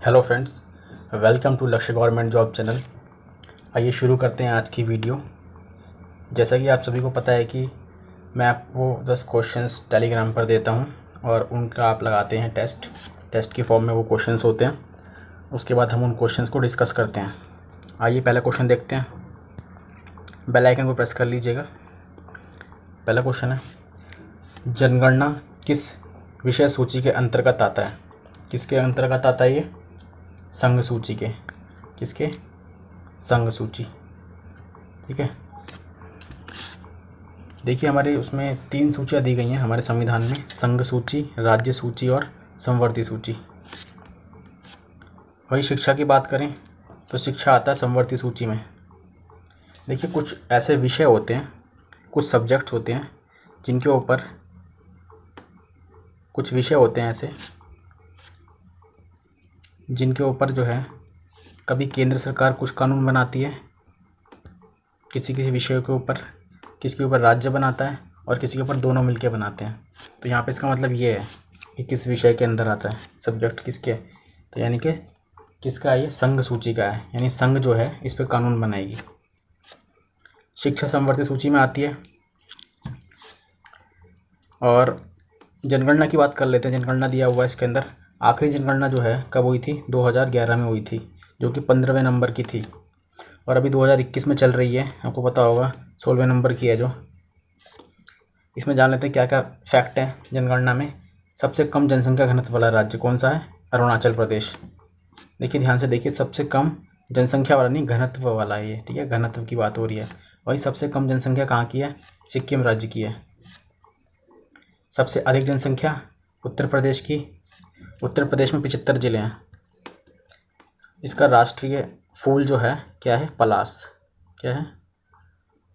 Hello friends, welcome to लक्ष्य government job channel. आइए शुरू करते हैं आज की वीडियो। जैसा कि आप सभी को पता है कि मैं आपको 10 क्वेश्चंस टेलीग्राम पर देता हूं और उनका आप लगाते हैं टेस्ट की फॉर्म में वो क्वेश्चंस होते हैं। उसके बाद हम उन क्वेश्चंस को डिस्कस करते हैं। आइए पहला क्वेश्चन देखते हैं। बेल आइकन को प्रेस कर लीजिएगा। पहला क्वेश्चन है, जनगणना किस विषय सूची के अंतर्गत आता है? किसके अंतर्गत आता है ये? संघ सूची के। किसके? संघ सूची। ठीक है, देखिए हमारे उसमें 3 सूचियाँ दी गई हैं हमारे संविधान में, संघ सूची, राज्य सूची और संवर्ती सूची। वही शिक्षा की बात करें तो शिक्षा आता है संवर्ती सूची में। देखिए कुछ ऐसे विषय होते हैं, कुछ सब्जेक्ट्स होते हैं जिनके ऊपर, कुछ विषय होते हैं ऐसे जिनके ऊपर जो है कभी केंद्र सरकार कुछ कानून बनाती है, किसी विषय के ऊपर, किसी के ऊपर राज्य बनाता है और किसी के ऊपर दोनों मिलके बनाते हैं। तो यहाँ पे इसका मतलब ये है कि किस विषय के अंदर आता है, सब्जेक्ट किसके। तो यानी कि किसका है ये? संघ सूची का है, यानी संघ जो है इस पर कानून बनाएगी। शिक्षा संवर्ती सूची में आती है। और जनगणना की बात कर लेते हैं। जनगणना दिया हुआ है इसके अंदर। आखिरी जनगणना जो है कब हुई थी? 2011 में हुई थी, जो कि 15वें नंबर की थी। और अभी 2021 में चल रही है, आपको पता होगा 16वें नंबर की है जो। इसमें जान लेते हैं क्या क्या फैक्ट है जनगणना में। सबसे कम जनसंख्या घनत्व वाला राज्य कौन सा है? अरुणाचल प्रदेश। देखिए ध्यान से देखिए, सबसे कम जनसंख्या वाला नहीं, घनत्व वाला है ये। ठीक है, घनत्व की बात हो रही है। वही सबसे कम जनसंख्या कहाँ की है? सिक्किम राज्य की है। सबसे अधिक जनसंख्या उत्तर प्रदेश की। उत्तर प्रदेश में 75 जिले हैं। इसका राष्ट्रीय फूल जो है क्या है? पलास। क्या है?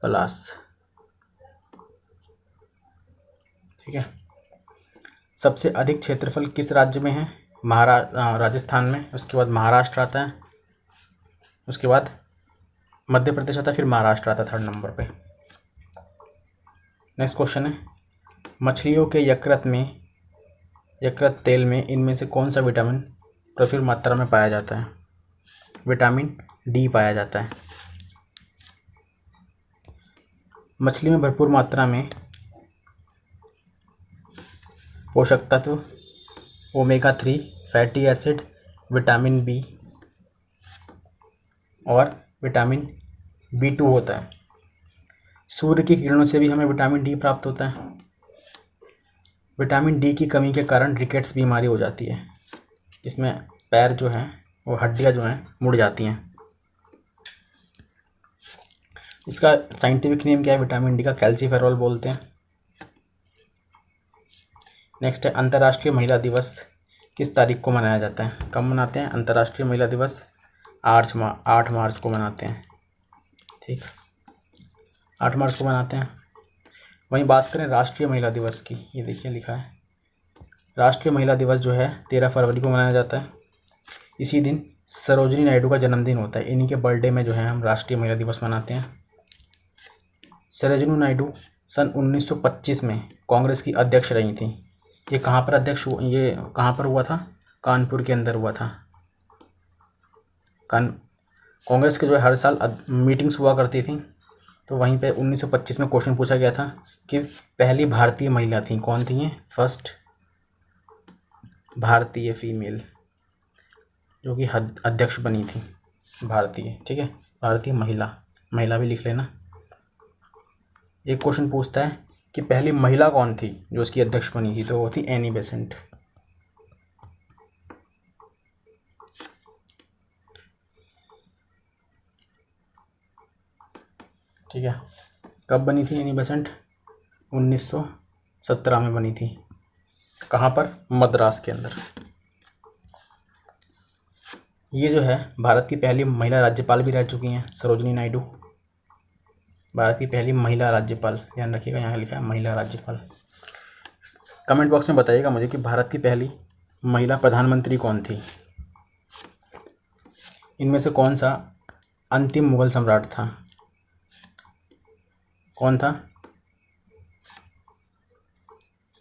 पलास। ठीक है। सबसे अधिक क्षेत्रफल किस राज्य में है? राजस्थान में। उसके बाद महाराष्ट्र आता है, उसके बाद मध्य प्रदेश आता है, फिर महाराष्ट्र आता है 3rd नंबर पे। नेक्स्ट क्वेश्चन है, मछलियों के यकृत तेल में इनमें से कौन सा विटामिन प्रचुर मात्रा में पाया जाता है? विटामिन डी पाया जाता है। मछली में भरपूर मात्रा में पोषक तत्व omega 3 fatty acid, vitamin B और विटामिन B2 होता है। सूर्य की किरणों से भी हमें विटामिन डी प्राप्त होता है। विटामिन डी की कमी के कारण रिकेट्स बीमारी हो जाती है, जिसमें पैर जो हैं वो हड्डियां जो हैं मुड़ जाती हैं। इसका साइंटिफिक नेम क्या है? विटामिन डी का कैल्सीफेरॉल बोलते हैं। नेक्स्ट है, अंतर्राष्ट्रीय महिला दिवस किस तारीख को मनाया जाता है? कब मनाते हैं अंतर्राष्ट्रीय महिला दिवस? 8 मार्च को मनाते हैं। ठीक, 8 मार्च को मनाते हैं। वहीं बात करें राष्ट्रीय महिला दिवस की, ये देखिए लिखा है, राष्ट्रीय महिला दिवस जो है 13 फरवरी को मनाया जाता है। इसी दिन सरोजिनी नायडू का जन्मदिन होता है। इन्हीं के बर्थडे में जो है हम राष्ट्रीय महिला दिवस मनाते हैं। सरोजिनी नायडू सन 1925 में कांग्रेस की अध्यक्ष रही थी। ये कहाँ पर अध्यक्ष हुआ? ये कहाँ पर हुआ था? कानपुर के अंदर हुआ था। कांग्रेस के जो है हर साल मीटिंग्स हुआ करती थी, तो वहीं पे 1925 में क्वेश्चन पूछा गया था कि पहली भारतीय महिला थी, कौन थी ये? फर्स्ट भारतीय फीमेल जो कि अध्यक्ष बनी थी, भारतीय। ठीक है, भारतीय महिला भी लिख लेना। एक क्वेश्चन पूछता है कि पहली महिला कौन थी जो उसकी अध्यक्ष बनी थी, तो वो थी एनी बेसेंट। ठीक है, कब बनी थी एनी बेसेंट? 1917 में बनी थी। कहाँ पर? मद्रास के अंदर। ये जो है भारत की पहली महिला राज्यपाल भी रह चुकी हैं, सरोजिनी नायडू। भारत की पहली महिला राज्यपाल, ध्यान रखिएगा यहाँ लिखा है महिला राज्यपाल। कमेंट बॉक्स में बताइएगा मुझे कि भारत की पहली महिला प्रधानमंत्री कौन थी। इनमें से कौन सा अंतिम मुगल सम्राट था? कौन था?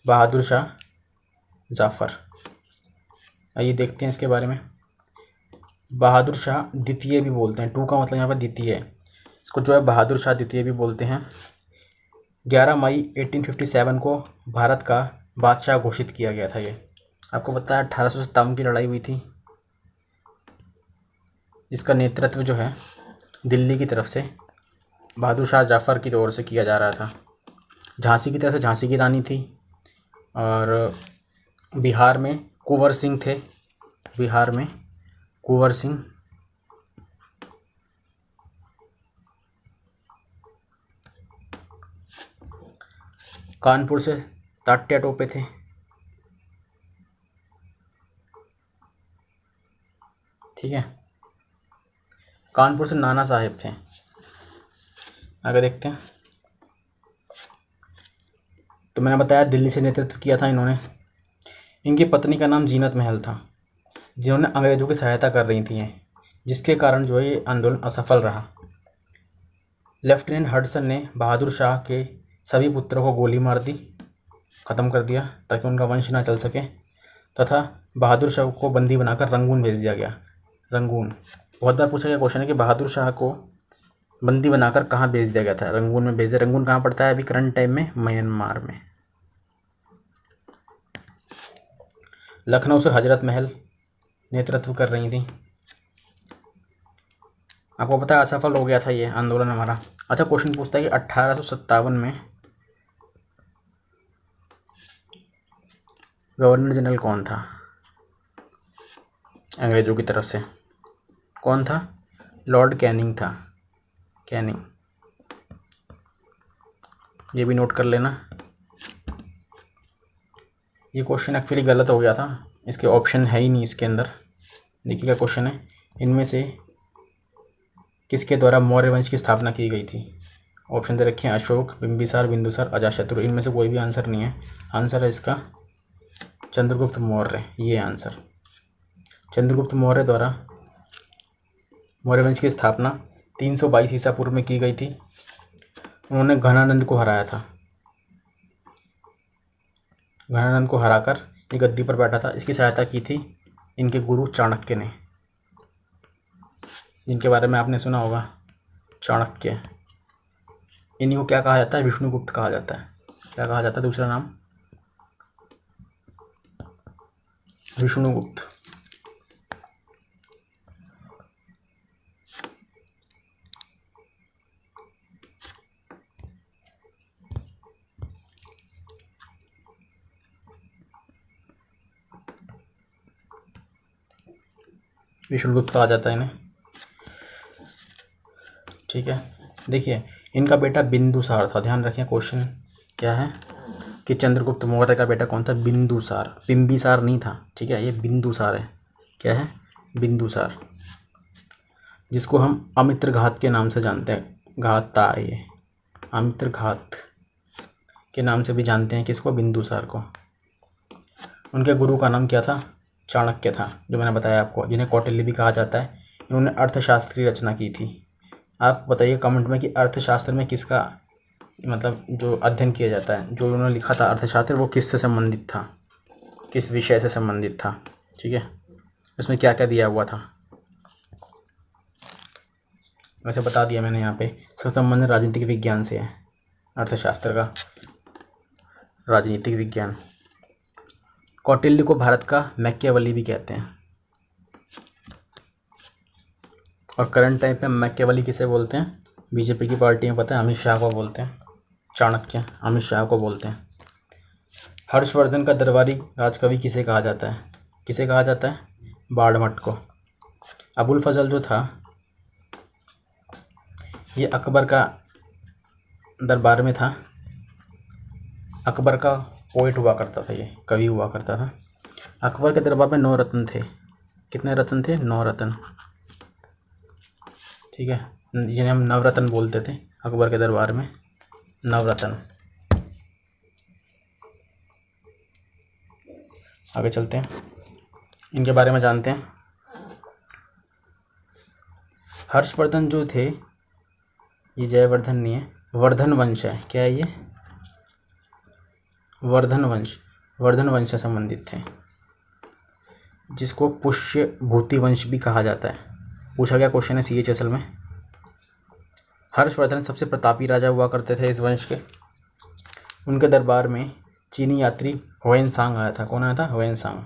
बहादुर शाह जाफर। आइए देखते हैं इसके बारे में। बहादुर शाह द्वितीय भी बोलते हैं, 2 का मतलब यहाँ पर द्वितीय है, इसको जो है बहादुर शाह द्वितीय भी बोलते हैं। 11 मई 1857 को भारत का बादशाह घोषित किया गया था। ये आपको पता है 1857 की लड़ाई हुई थी। इसका नेतृत्व जो है दिल्ली की तरफ से बहादुर शाह जफ़र की ओर से किया जा रहा था। झांसी की तरफ से झांसी की रानी थी, और बिहार में कुंवर सिंह थे। बिहार में कुंवर सिंह, कानपुर से तात्या टोपे थे। ठीक है, कानपुर से नाना साहेब थे। आगे देखते हैं। तो मैंने बताया दिल्ली से नेतृत्व किया था इन्होंने। इनकी पत्नी का नाम जीनत महल था, जिन्होंने अंग्रेज़ों की सहायता कर रही थी, जिसके कारण जो है ये आंदोलन असफल रहा। लेफ्टिनेंट हडसन ने बहादुर शाह के सभी पुत्रों को गोली मार दी, ख़त्म कर दिया ताकि उनका वंश ना चल सके, तथा बहादुर शाह को बंदी बनाकर रंगून भेज दिया गया। रंगून बहुत बार पूछा गया क्वेश्चन है कि बहादुर शाह को बंदी बनाकर कहाँ भेज दिया गया था। रंगून में भेज दिया। रंगून कहाँ पड़ता है अभी करंट टाइम में? म्यांमार में। लखनऊ से हजरत महल नेतृत्व कर रही थी। आपको पता है असफल हो गया था ये आंदोलन हमारा। अच्छा, क्वेश्चन पूछता है कि 1857 में गवर्नर जनरल कौन था अंग्रेज़ों की तरफ से? कौन था? लॉर्ड कैनिंग था। कैनिंग, ये भी नोट कर लेना। ये क्वेश्चन एक्चुअली गलत हो गया था, इसके ऑप्शन है ही नहीं इसके अंदर। देखिए क्या क्वेश्चन है, इनमें से किसके द्वारा मौर्य वंश की स्थापना की गई थी? ऑप्शन दे रखे हैं अशोक, बिंबिसार, बिंदुसार, अजातशत्रु। इनमें से कोई भी आंसर नहीं है। आंसर है इसका चंद्रगुप्त मौर्य। ये आंसर चंद्रगुप्त मौर्य द्वारा मौर्य वंश की स्थापना 322 ईसा पूर्व में की गई थी। उन्होंने घनानंद को हराया था। घनानंद को हराकर ये गद्दी पर बैठा था। इसकी सहायता की थी इनके गुरु चाणक्य ने, जिनके बारे में आपने सुना होगा, चाणक्य। इन्हीं को क्या कहा जाता है? विष्णुगुप्त कहा जाता है। क्या कहा जाता है दूसरा नाम? विष्णुगुप्त। विष्णुगुप्त कहा जाता है इन्हें। ठीक है, देखिए इनका बेटा बिंदुसार था। ध्यान रखें, क्वेश्चन क्या है कि चंद्रगुप्त मौर्य का बेटा कौन था? बिंदुसार। बिंबिसार नहीं था। ठीक है, ये बिंदुसार है। क्या है? बिंदुसार, जिसको हम अमित्र घात के नाम से जानते हैं। घाता ये अमित्र घात के नाम से भी जानते हैं किसको? बिंदुसार को। उनके गुरु का नाम क्या था? चाणक्य था, जो मैंने बताया आपको, जिन्हें कौटिल्य भी कहा जाता है। इन्होंने अर्थशास्त्र की रचना की थी। आप बताइए कमेंट में कि अर्थशास्त्र में किसका मतलब जो अध्ययन किया जाता है, जो उन्होंने लिखा था अर्थशास्त्र, वो किससे संबंधित था, किस विषय से संबंधित था? ठीक है, उसमें क्या क्या दिया हुआ था वैसे बता दिया मैंने यहाँ पे। इसका संबंध राजनीतिक विज्ञान से है। अर्थशास्त्र का राजनीतिक विज्ञान। कौटिल्य को भारत का मैकियावेली भी कहते हैं। और करंट टाइम पे मैकियावेली किसे बोलते हैं? बीजेपी की पार्टी में पता है, अमित शाह को बोलते हैं। चाणक्य अमित शाह को बोलते हैं। हर्षवर्धन का दरबारी राजकवि किसे कहा जाता है? किसे कहा जाता है? बाड़मट को। अबुल फजल जो था ये अकबर का दरबार में था। अकबर का पोइट हुआ करता था, ये कवि हुआ करता था। अकबर के दरबार में 9 रत्न थे। कितने रत्न थे? 9 रत्न। ठीक है, जिन्हें हम नवरत्न बोलते थे अकबर के दरबार में। नवरत्न। आगे चलते हैं, इनके बारे में जानते हैं। हर्षवर्धन जो थे, ये जयवर्धन नहीं है, वर्धन वंश है। क्या है ये? वर्धन वंश। वर्धन वंश से संबंधित थे। जिसको पुष्य भूति वंश भी कहा जाता है। पूछा गया क्वेश्चन है CHSL में। हर्षवर्धन सबसे प्रतापी राजा हुआ करते थे इस वंश के। उनके दरबार में चीनी यात्री हुएनसांग आया था। कौन आया था? हुएनसांग,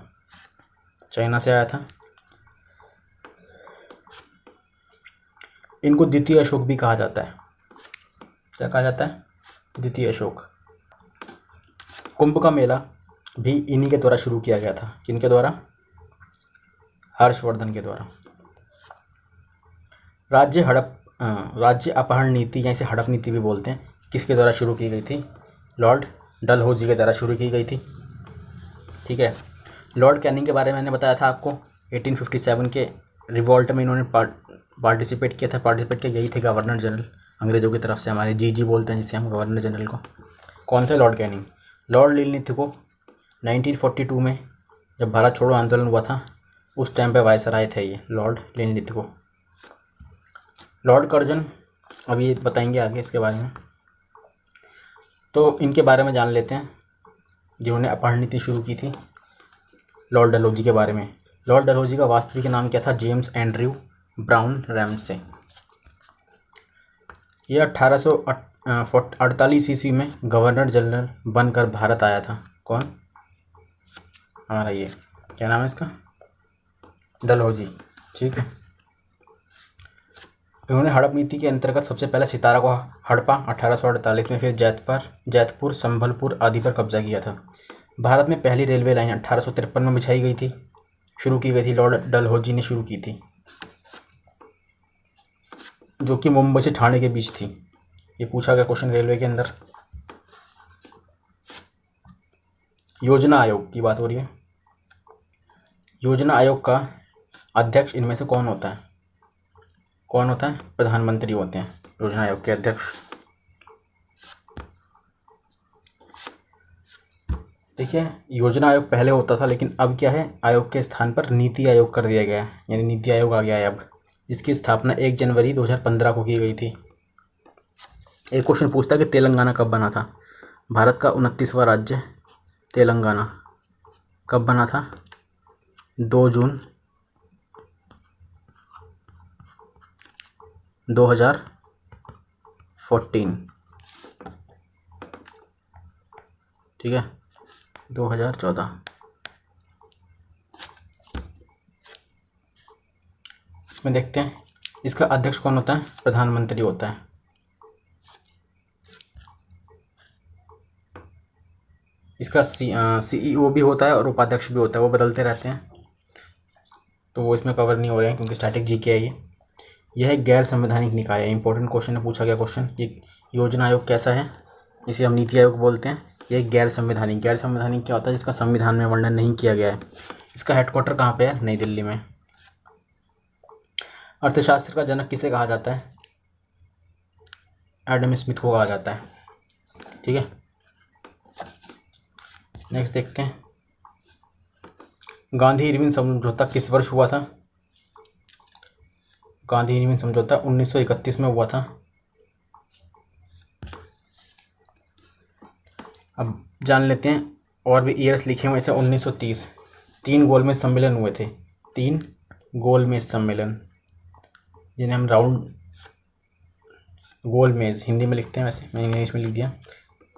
चाइना से आया था। इनको द्वितीय अशोक भी कहा जाता है। क्या कहा जाता है? द्वितीय अशोक। कुंभ का मेला भी इन्हीं के द्वारा शुरू किया गया था। किनके द्वारा? हर्षवर्धन के द्वारा। राज्य अपहरण नीति या इसे हड़प नीति भी बोलते हैं, किसके द्वारा शुरू की गई थी? लॉर्ड डलहौजी के द्वारा शुरू की गई थी। ठीक है। लॉर्ड कैनिंग के बारे में मैंने बताया था आपको। 1857 के रिवॉल्ट में इन्होंने पार्टिसिपेट किया था। पार्टिसिपेट किया, यही थे गवर्नर जनरल अंग्रेज़ों की तरफ से। हमारे जी बोलते हैं जिससे हम गवर्नर जनरल को। कौन थे? Lord Canning. लॉर्ड लिनलिथगो 1942 में जब भारत छोड़ो आंदोलन हुआ था उस टाइम पे वायसराय थे ये लॉर्ड लिनलिथगो। लॉर्ड कर्जन अभी बताएंगे आगे इसके बारे में। तो इनके बारे में जान लेते हैं जिन्होंने अपहरण नीति शुरू की थी। लॉर्ड डलहौजी के बारे में। लॉर्ड डलहौजी का वास्तविक नाम क्या था? James Andrew brown Ramsay. यह 1848 ईस्वी में गवर्नर जनरल बनकर भारत आया था। कौन? हमारा ये क्या नाम है इसका? डलहौजी। ठीक है। इन्होंने हड़प नीति के अंतर्गत सबसे पहले सितारा को हड़पा 1848 में, फिर जैतपुर, संभलपुर आदि पर कब्जा किया था। भारत में पहली रेलवे लाइन 1853 में बिछाई गई थी, शुरू की गई थी। लॉर्ड डलहौजी ने शुरू की थी, जो कि मुंबई से ठाणे के बीच थी। ये पूछा गया क्वेश्चन रेलवे के अंदर। योजना आयोग की बात हो रही है। योजना आयोग का अध्यक्ष इनमें से कौन होता है? कौन होता है? प्रधानमंत्री होते हैं योजना आयोग के अध्यक्ष। देखिए, योजना आयोग पहले होता था, लेकिन अब क्या है, आयोग के स्थान पर नीति आयोग कर दिया गया है, यानी नीति आयोग आ गया है अब। इसकी स्थापना 1 जनवरी 2015 को की गई थी। एक क्वेश्चन पूछता है कि तेलंगाना कब बना था? भारत का 29वां राज्य तेलंगाना कब बना था? 2 जून 2014। ठीक है, 2014। इसमें देखते हैं इसका अध्यक्ष कौन होता है? प्रधानमंत्री होता है। इसका CEO भी होता है और उपाध्यक्ष भी होता है, वो बदलते रहते हैं, तो वो इसमें कवर नहीं हो रहे हैं क्योंकि स्टैटिक जीके है ये। यह एक गैर संवैधानिक निकाय है। इंपॉर्टेंट क्वेश्चन है, पूछा गया क्वेश्चन। ये योजना आयोग कैसा है? इसे हम नीति आयोग बोलते हैं। ये गैर संवैधानिक क्या होता है? जिसका संविधान में वर्णन नहीं किया गया है। इसका हेडक्वार्टर कहाँ पे है? नई दिल्ली में। अर्थशास्त्र का जनक किसे कहा जाता है? एडम स्मिथ को कहा जाता है। ठीक है, नेक्स्ट देखते हैं। गांधी इरविन समझौता किस वर्ष हुआ था? गांधी इरविन समझौता 1931 में हुआ था। अब जान लेते हैं और भी ईयर्स लिखे हुए। ऐसे 1930 3 गोलमेज सम्मेलन हुए थे। 3 गोलमेज सम्मेलन, जिन्हें हम राउंड गोलमेज हिंदी में लिखते हैं, वैसे मैंने इंग्लिश में लिख दिया।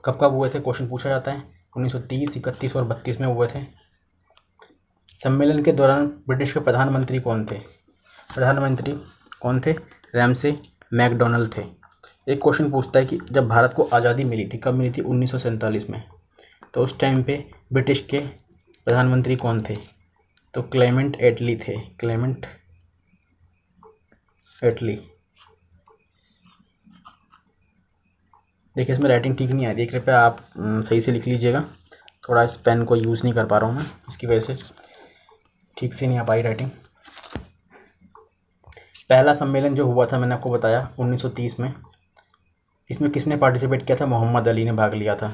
कब कब हुए थे? क्वेश्चन पूछा जाता है। 1930, 31 और 32 में हुए थे। सम्मेलन के दौरान ब्रिटिश के प्रधानमंत्री कौन थे? रैमसे मैकडॉनल्ड थे। एक क्वेश्चन पूछता है कि जब भारत को आज़ादी मिली थी, कब मिली थी? 1947 में। तो उस टाइम पे ब्रिटिश के प्रधानमंत्री कौन थे? तो क्लेमेंट एटली थे। क्लेमेंट एटली। देखिए, इसमें राइटिंग ठीक नहीं आ रही है, कृपया आप सही से लिख लीजिएगा। थोड़ा इस पेन को यूज़ नहीं कर पा रहा हूँ मैं, इसकी वजह से ठीक से नहीं आ पाई राइटिंग। पहला सम्मेलन जो हुआ था मैंने आपको बताया 1930 में। इसमें किसने पार्टिसिपेट किया था? मोहम्मद अली ने भाग लिया था।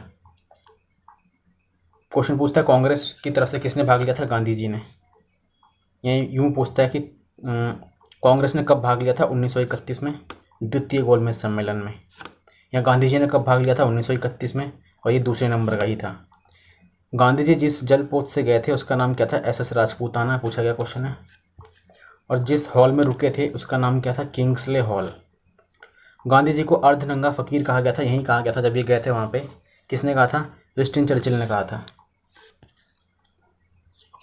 क्वेश्चन पूछता है कांग्रेस की तरफ से किसने भाग लिया था? गांधी जी ने। यही यूँ पूछता है कि कांग्रेस ने कब भाग लिया था? 1931 में, द्वितीय गोलमेज सम्मेलन में। या गांधी जी ने कब भाग लिया था? 1931 में, और ये दूसरे नंबर का ही था। गांधी जी जिस जलपोत से गए थे उसका नाम क्या था? SS राजपूताना पूछा गया क्वेश्चन है। और जिस हॉल में रुके थे उसका नाम क्या था? Kingsley hall. गांधी जी को अर्धनंगा फ़कीर कहा गया था, यहीं कहा गया था जब ये गए थे वहाँ पे। किसने कहा था? विंस्टन चर्चिल ने कहा था।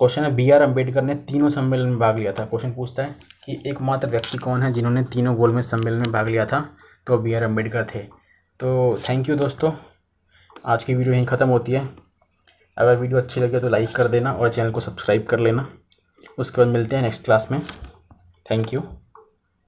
क्वेश्चन है BR अम्बेडकर ने तीनों सम्मेलन में भाग लिया था। क्वेश्चन पूछता है कि एकमात्र व्यक्ति कौन है जिन्होंने तीनों गोलमेज सम्मेलन में भाग लिया था? तो BR अम्बेडकर थे। तो थैंक यू दोस्तों, आज की वीडियो यहीं ख़त्म होती है। अगर वीडियो अच्छी लगे तो लाइक कर देना और चैनल को सब्सक्राइब कर लेना। उसके बाद मिलते हैं नेक्स्ट क्लास में। Thank you.